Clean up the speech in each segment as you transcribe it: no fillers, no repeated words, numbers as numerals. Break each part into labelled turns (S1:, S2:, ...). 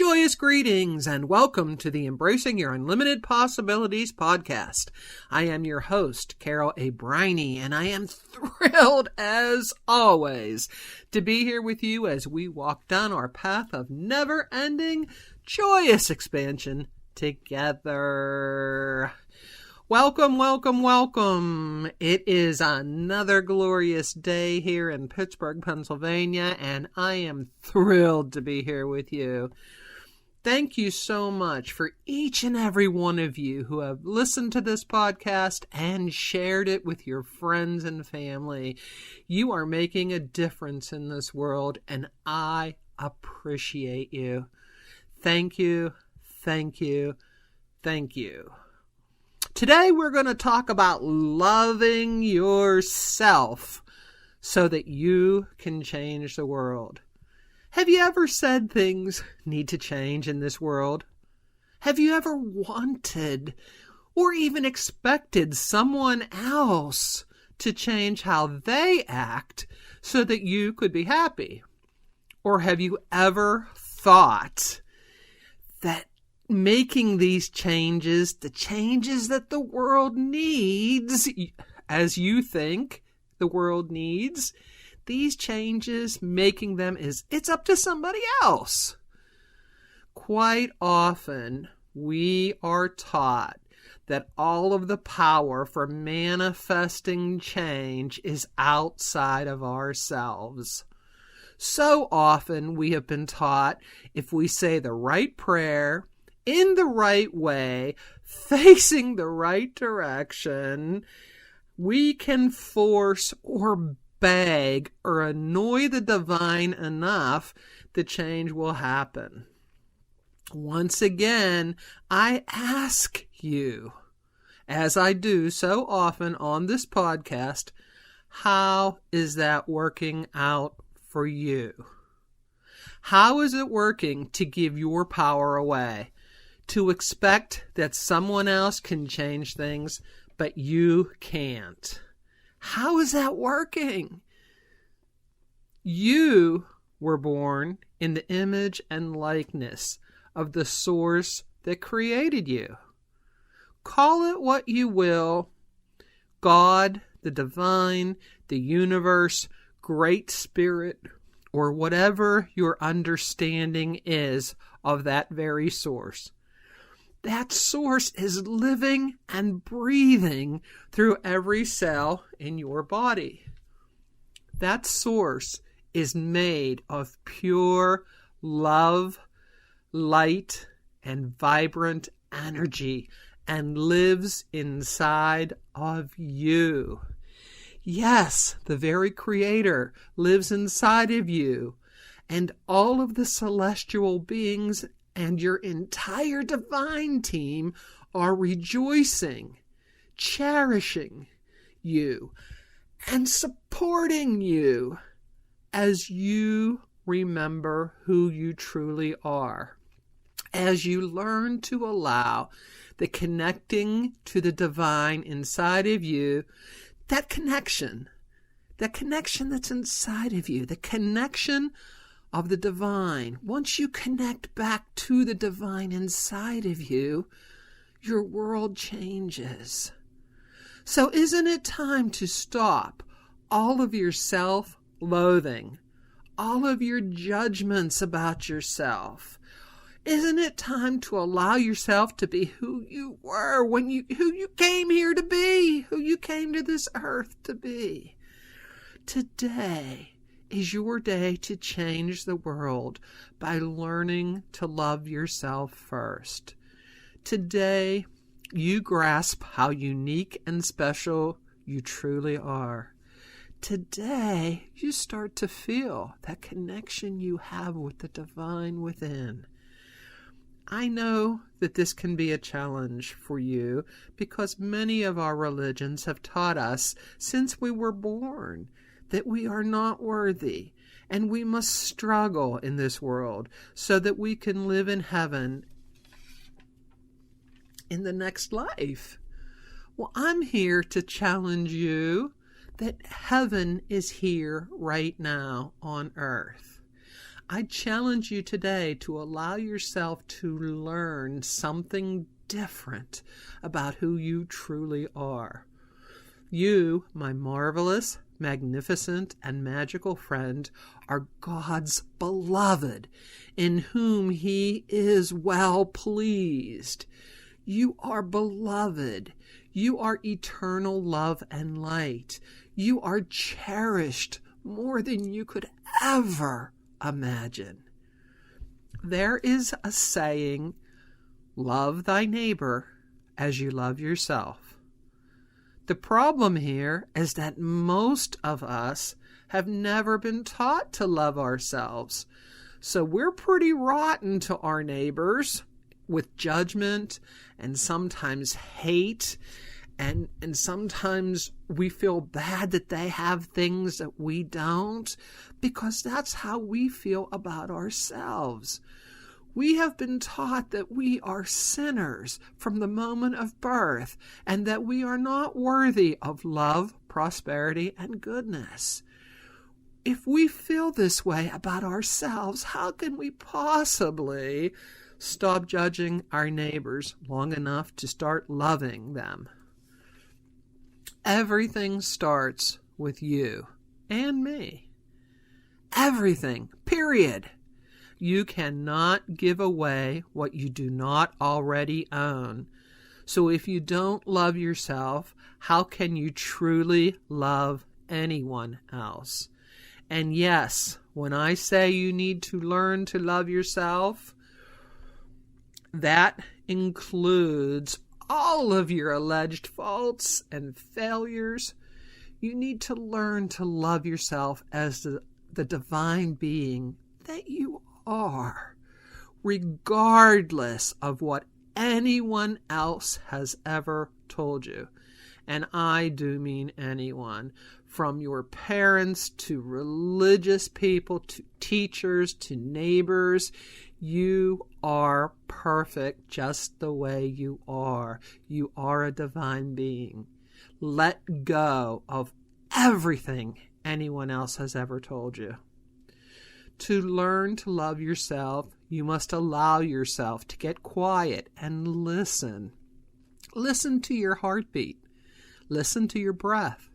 S1: Joyous greetings and welcome to the Embracing Your Unlimited Possibilities podcast. I am your host, Carol A. Briney, and I am thrilled as always to be here with you as we walk down our path of never-ending, joyous expansion together. Welcome, welcome, welcome. It is another glorious day here in Pittsburgh, Pennsylvania, and I am thrilled to be here with you. Thank you so much for each and every one of you who have listened to this podcast and shared it with your friends and family. You are making a difference in this world, and I appreciate you. Thank you, thank you, thank you. Today we're going to talk about loving yourself so that you can change the world. Have you ever said things need to change in this world? Have you ever wanted or even expected someone else to change how they act so that you could be happy? Or have you ever thought that making these changes, the changes that the world needs, as you think the world needs, these changes, making them it's up to somebody else? Quite often, we are taught that all of the power for manifesting change is outside of ourselves. So often we have been taught if we say the right prayer, in the right way, facing the right direction, we can force or beg or annoy the divine enough that change will happen. Once again, I ask you, as I do so often on this podcast, how is that working out for you? How is it working to give your power away? To expect that someone else can change things, but you can't. How is that working? You were born in the image and likeness of the source that created you. Call it what you will. God, the divine, the universe, Great Spirit, or whatever your understanding is of that very source. That source is living and breathing through every cell in your body. That source is made of pure love, light, and vibrant energy and lives inside of you. Yes, the very Creator lives inside of you, and all of the celestial beings and your entire divine team are rejoicing, cherishing you, and supporting you as you remember who you truly are. As you learn to allow the connecting to the divine inside of you, that connection that's inside of you, the connection of the divine. Once you connect back to the divine inside of you, your world changes. So isn't it time to stop all of your self-loathing, all of your judgments about yourself? Isn't it time to allow yourself to be who you were who you came here to be, who you came to this earth to be? Today is your day to change the world by learning to love yourself first. Today, you grasp how unique and special you truly are. Today, you start to feel that connection you have with the divine within. I know that this can be a challenge for you because many of our religions have taught us since we were born that we are not worthy and we must struggle in this world so that we can live in heaven in the next life. Well, I'm here to challenge you that heaven is here right now on earth. I challenge you today to allow yourself to learn something different about who you truly are. You, my marvelous, magnificent, and magical friend, are God's beloved, in whom He is well pleased. You are beloved. You are eternal love and light. You are cherished more than you could ever imagine. There is a saying, love thy neighbor as you love yourself. The problem here is that most of us have never been taught to love ourselves. So we're pretty rotten to our neighbors with judgment and sometimes hate. And sometimes we feel bad that they have things that we don't, because that's how we feel about ourselves. We have been taught that we are sinners from the moment of birth, and that we are not worthy of love, prosperity, and goodness. If we feel this way about ourselves, how can we possibly stop judging our neighbors long enough to start loving them? Everything starts with you and me. Everything, period. You cannot give away what you do not already own. So if you don't love yourself, how can you truly love anyone else? And yes, when I say you need to learn to love yourself, that includes all of your alleged faults and failures. You need to learn to love yourself as the divine being that you are, regardless of what anyone else has ever told you. And I do mean anyone, from your parents to religious people to teachers to neighbors. You are perfect just the way you are. You are a divine being. Let go of everything anyone else has ever told you. To learn to love yourself, you must allow yourself to get quiet and listen. Listen to your heartbeat. Listen to your breath.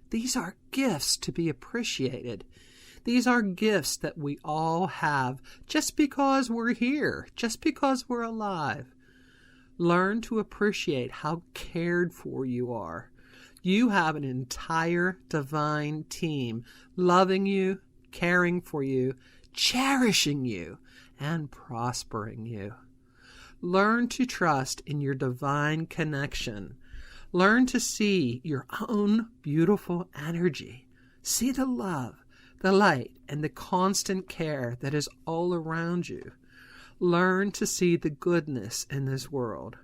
S1: These are gifts to be appreciated. These are gifts that we all have just because we're here, just because we're alive. Learn to appreciate how cared for you are. You have an entire divine team loving you, caring for you, cherishing you, and prospering you. Learn to trust in your divine connection. Learn to see your own beautiful energy. See the love, the light, and the constant care that is all around you. Learn to see the goodness in this world.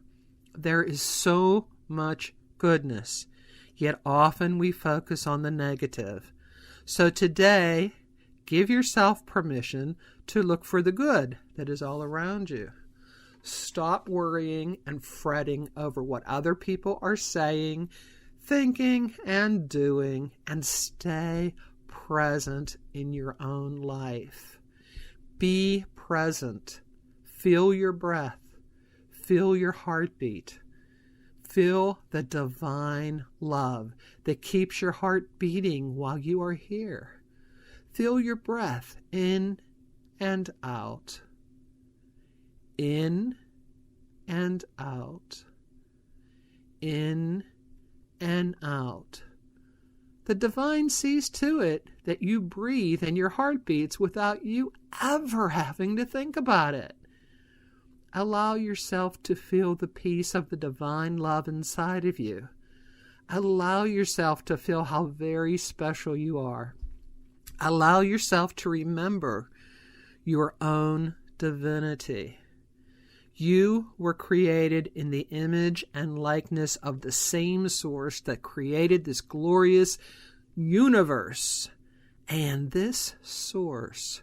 S1: There is so much goodness, yet often we focus on the negative. So today, give yourself permission to look for the good that is all around you. Stop worrying and fretting over what other people are saying, thinking, and doing, and stay present in your own life. Be present. Feel your breath. Feel your heartbeat. Feel the divine love that keeps your heart beating while you are here. Feel your breath in and out. In and out. In and out. The divine sees to it that you breathe and your heart beats without you ever having to think about it. Allow yourself to feel the peace of the divine love inside of you. Allow yourself to feel how very special you are. Allow yourself to remember your own divinity. You were created in the image and likeness of the same source that created this glorious universe. And this source,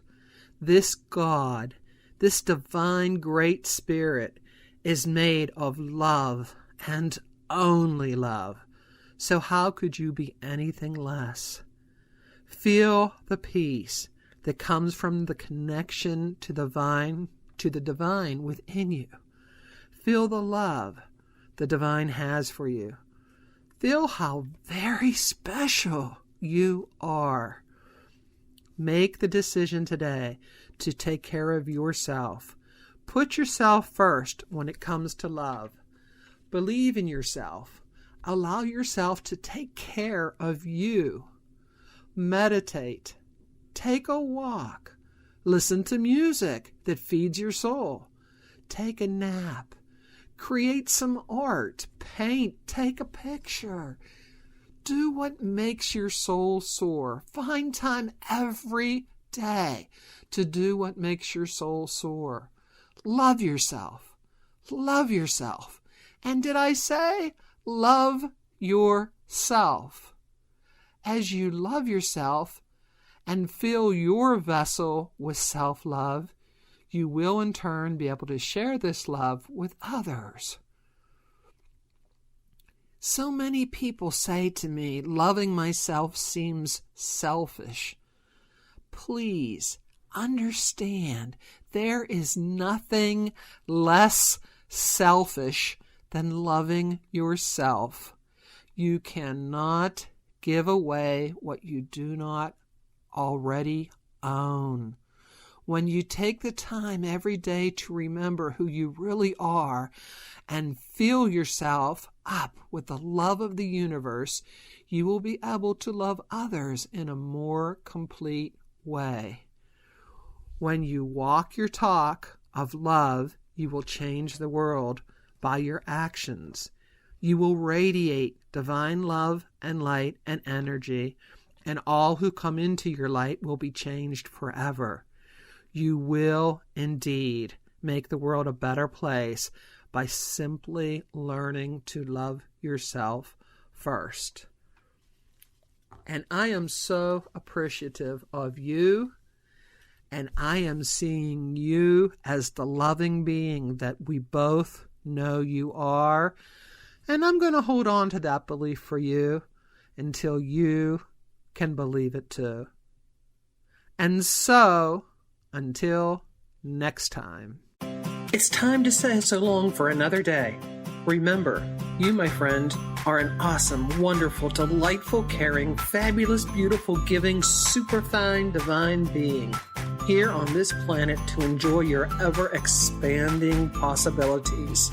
S1: this God, this divine great spirit is made of love and only love. So how could you be anything less? Feel the peace that comes from the connection to the divine within you. Feel the love the divine has for you. Feel how very special you are. Make the decision today to take care of yourself. Put yourself first when it comes to love. Believe in yourself. Allow yourself to take care of you. Meditate. Take a walk. Listen to music that feeds your soul. Take a nap. Create some art. Paint. Take a picture. Do what makes your soul soar. Find time every day to do what makes your soul soar. Love yourself. Love yourself. And did I say love yourself? As you love yourself and fill your vessel with self-love, you will in turn be able to share this love with others. So many people say to me, loving myself seems selfish. Please understand, there is nothing less selfish than loving yourself. You cannot give away what you do not already own. When you take the time every day to remember who you really are and fill yourself up with the love of the universe, you will be able to love others in a more complete way. When you walk your talk of love, you will change the world by your actions. You will radiate divine love and light and energy, and all who come into your light will be changed forever. You will indeed make the world a better place by simply learning to love yourself first. And I am so appreciative of you, and I am seeing you as the loving being that we both know you are. And I'm going to hold on to that belief for you until you can believe it too. And so, until next time. It's time to say so long for another day. Remember, you, my friend, are an awesome, wonderful, delightful, caring, fabulous, beautiful, giving, superfine, divine being here on this planet to enjoy your ever-expanding possibilities.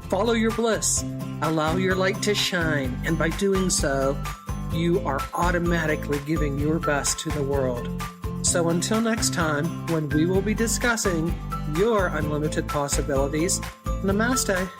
S1: Follow your bliss. Allow your light to shine, and by doing so, you are automatically giving your best to the world. So until next time, when we will be discussing your unlimited possibilities, namaste.